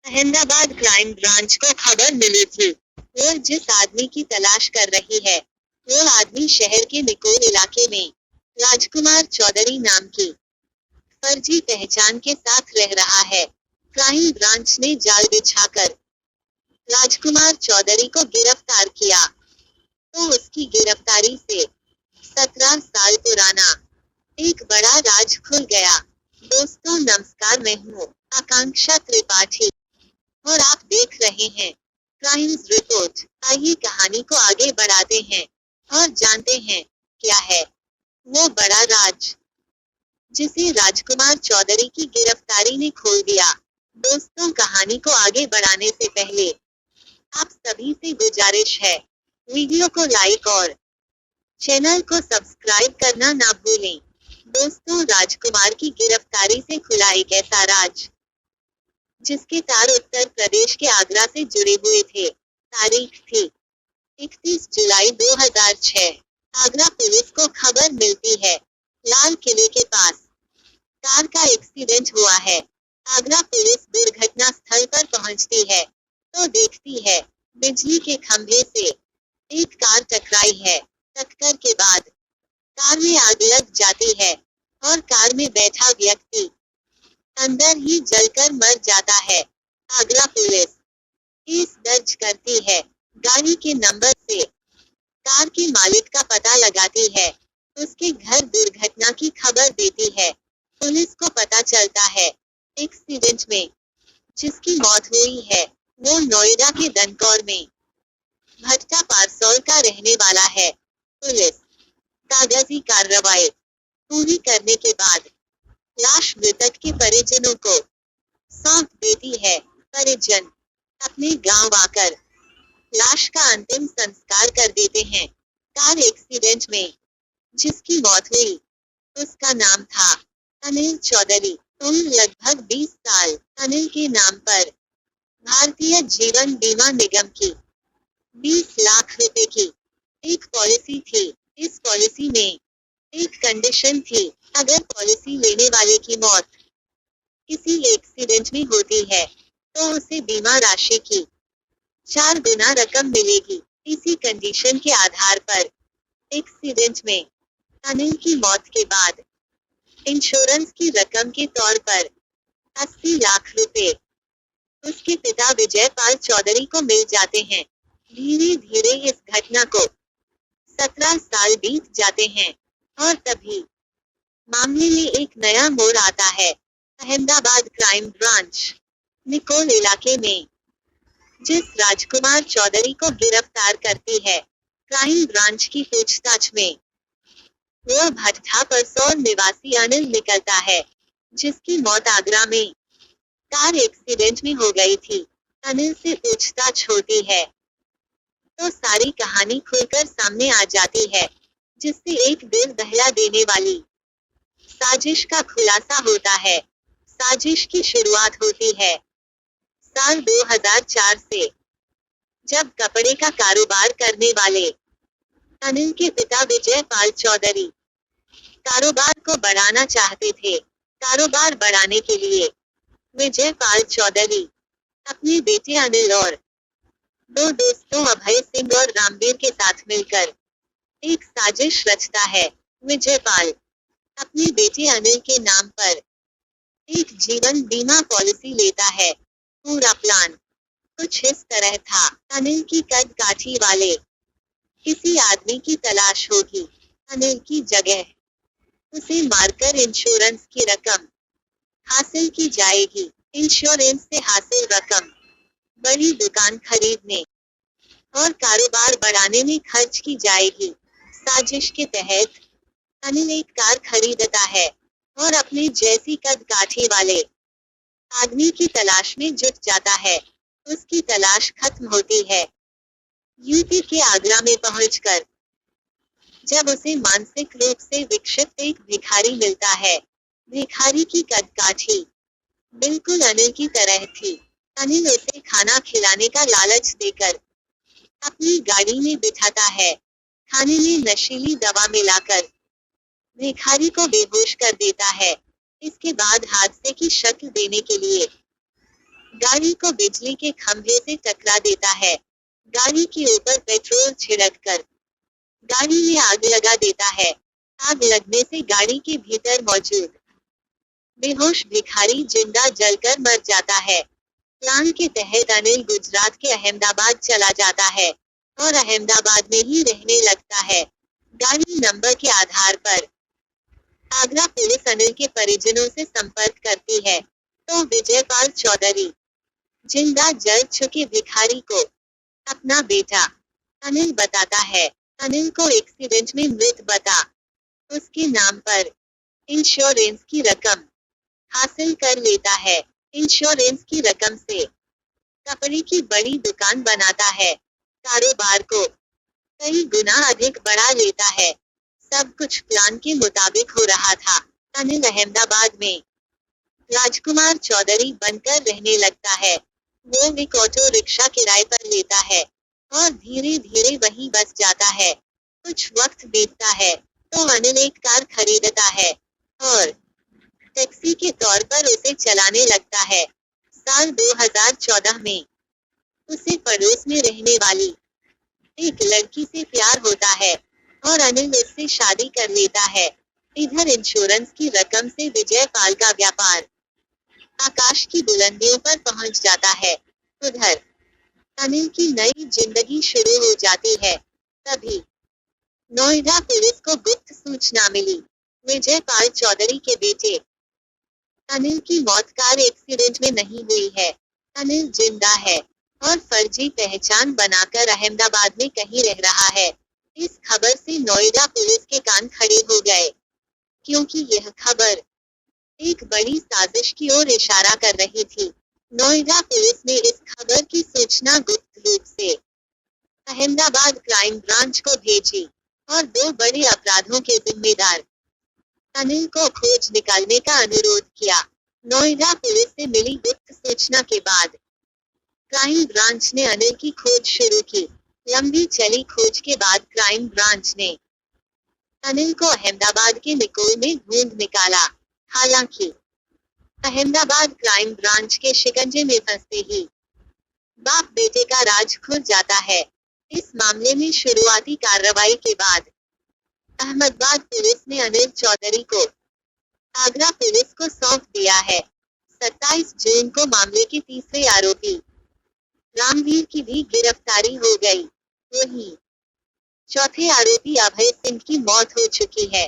Ahmedabad crime branch को खबर मिली थी। वो जिस आदमी की तलाश कर रही है, वो आदमी शहर के निकोल इलाके में राजकुमार चौधरी नाम की फर्जी पहचान के साथ रह रहा है। क्राइम ब्रांच ने जाल बिछाकर राजकुमार चौधरी को गिरफ्तार किया, तो उसकी गिरफ्तारी से 17 साल पुराना एक बड़ा राज खुल गया। दोस्तों नमस्कार, मैं हूँ आकांक्षा त्रिपाठी और आप देख रहे हैं क्राइम्स रिपोर्ट। आइए कहानी को आगे बढ़ाते हैं और जानते हैं क्या है वो बड़ा राज जिसे राजकुमार चौधरी की गिरफ्तारी ने खोल दिया। दोस्तों कहानी को आगे बढ़ाने से पहले आप सभी से गुजारिश है, वीडियो को लाइक और चैनल को सब्सक्राइब करना ना भूलें। दोस्तों राजकुमार की गिरफ्तारी से खुला एक ऐसा राज जिसके तार उत्तर प्रदेश के आगरा से जुड़े हुए थे। तारीख थी 31 जुलाई 2006। आगरा पुलिस को खबर मिलती है लाल किले के पास कार का एक्सीडेंट हुआ है। आगरा पुलिस दुर्घटना स्थल पर पहुंचती है तो देखती है बिजली के खंभे से एक कार टकराई है। टक्कर के बाद कार में आग लग जाती है और कार में बैठा व्यक्ति अंदर ही जलकर मर जाता है। आगरा पुलिस केस दर्ज करती है, गाड़ी के नंबर से कार के मालिक का पता लगाती है, उसके घर दुर्घटना की खबर देती है। पुलिस को पता चलता है एक्सीडेंट में जिसकी मौत हुई है वो नोएडा के दनकौर में भट्टा पारसौल का रहने वाला है। पुलिस कागजी कार्रवाई पूरी करने के बाद लाश मृतक के परिजनों को सौंप देती है। परिजन अपने गांव आकर लाश का अंतिम संस्कार कर देते हैं। कार एक्सीडेंट में जिसकी मौत हुई उसका नाम था अनिल चौधरी, उम्र लगभग 20 साल। अनिल के नाम पर भारतीय जीवन बीमा निगम की 20 लाख रुपए की एक पॉलिसी थी। इस पॉलिसी में एक कंडीशन थी, अगर पॉलिसी लेने वाले की मौत किसी एक्सीडेंट में होती है तो उसे बीमा राशि की 4 गुना रकम मिलेगी। इसी कंडीशन के आधार पर एक्सीडेंट में अनिल की मौत के बाद इंश्योरेंस की रकम के तौर पर 80 लाख रुपए उसके पिता विजय पाल चौधरी को मिल जाते हैं। धीरे धीरे इस घटना को 17 साल बीत जाते हैं और तभी मामले में एक नया मोड़ आता है। अहमदाबाद क्राइम ब्रांच निकोल इलाके में जिस राजकुमार चौधरी को गिरफ्तार करती है, क्राइम ब्रांच की पूछताछ में वह भट्टा परसौल निवासी अनिल निकलता है जिसकी मौत आगरा में कार एक्सीडेंट में हो गई थी। अनिल से पूछताछ होती है तो सारी कहानी खुलकर सामने आ जाती है, जिससे एक दिल दहला देने वाली साजिश का खुलासा होता है। साजिश की शुरुआत होती है साल 2004 से, जब कपड़े का कारोबार करने वाले अनिल के पिता विजय पाल चौधरी कारोबार को बढ़ाना चाहते थे। कारोबार बढ़ाने के लिए विजय पाल चौधरी अपने बेटे अनिल और 2 दोस्तों अभय सिंह और रामवीर के साथ मिलकर एक साजिश रचता है। विजय पाल अपने बेटे अनिल के नाम पर एक जीवन बीमा पॉलिसी लेता है। पूरा प्लान कुछ इस तरह था, अनिल की कद काठी वाले किसी आदमी की तलाश होगी। अनिल की जगह उसे मारकर इंश्योरेंस की रकम हासिल की जाएगी। इंश्योरेंस से हासिल रकम बड़ी दुकान खरीदने और कारोबार बढ़ाने में खर्च की जाएगी। साजिश के तहत अनिल एक कार खरीदता है और अपने जैसी कद काठी वाले आदमी की तलाश में जुट जाता है। उसकी तलाश खत्म होती है यूपी के आगरा में पहुंचकर, जब उसे मानसिक रूप से विक्षिप्त एक भिखारी मिलता है। भिखारी की कद काठी बिल्कुल अनिल की तरह थी। अनिल उसे खाना खिलाने का लालच देकर अपनी गाड़ी में बिठाता है। खाने में नशीली दवा मिलाकर भिखारी को बेहोश कर देता है। इसके बाद हादसे की शक्ल देने के लिए गाड़ी को बिजली के खंभे से टकरा देता है। गाड़ी के ऊपर पेट्रोल छिड़ककर गाड़ी में आग लगा देता है। आग लगने से गाड़ी के भीतर मौजूद बेहोश भिखारी जिंदा जलकर मर जाता है। प्लान के तहत अनिल गुजरात के अहमदाबाद चला जाता है और अहमदाबाद में ही रहने लगता है। गाड़ी नंबर के आधार पर आगरा पुलिस अनिल के परिजनों से संपर्क करती है, तो विजयपाल चौधरी जिंदा जल चुके भिखारी को अपना बेटा अनिल बताता है। अनिल को एक्सीडेंट में मृत बता उसके नाम पर इंश्योरेंस की रकम हासिल कर लेता है। इंश्योरेंस की रकम से कपड़े की बड़ी दुकान बनाता है। कारोबार को कई गुना अधिक बढ़ा लेता है। सब कुछ प्लान के मुताबिक हो रहा था। अनिल अहमदाबाद में राजकुमार चौधरी बनकर रहने लगता है। वो एक ऑटो रिक्शा किराए पर लेता है और धीरे धीरे वहीं बस जाता है। कुछ वक्त बीतता है तो अनिल एक कार खरीदता है और टैक्सी के तौर पर उसे चलाने लगता है। साल 2014 में उसे पड़ोस में रहने वाली एक लड़की से प्यार होता है और अनिल उससे शादी कर लेता है। इधर इंश्योरेंस की रकम से विजयपाल का व्यापार आकाश की बुलंदियों पर पहुंच जाता है। उधर अनिल की नई जिंदगी शुरू हो जाती है। तभी नोएडा पुलिस को गुप्त सूचना मिली। विजयपाल चौधरी के बेटे अनिल की मौत कार एक्सीडेंट में नहीं हुई है। अनिल जिंदा है और फर्जी पहचान बनाकर अहमदाबाद में कहीं रह रहा है। इस खबर से नोएडा पुलिस के कान खड़े हो गए, क्योंकि यह खबर एक बड़ी साजिश की ओर इशारा कर रही थी। नोएडा पुलिस ने इस खबर की सूचना गुप्त रूप से अहमदाबाद क्राइम ब्रांच को भेजी और 2 बड़े अपराधों के जिम्मेदार अनिल को खोज निकालने का अनुरोध किया। नोएडा पुलिस से मिली गुप्त सूचना के बाद क्राइम ब्रांच ने अनिल की खोज शुरू की। लंबी चली खोज के बाद क्राइम ब्रांच ने अनिल को अहमदाबाद के निकोल में ढूंढ निकाला। हालांकि अहमदाबाद क्राइम ब्रांच के शिकंजे में फंसते ही बाप बेटे का राज खुल जाता है। इस मामले में शुरुआती कार्रवाई के बाद अहमदाबाद पुलिस ने अनिल चौधरी को आगरा पुलिस को सौंप दिया है। 27 जून को मामले के तीसरे आरोपी रामवीर की भी गिरफ्तारी हो गई। वहीं चौथे आरोपी अभय सिंह की मौत हो चुकी है।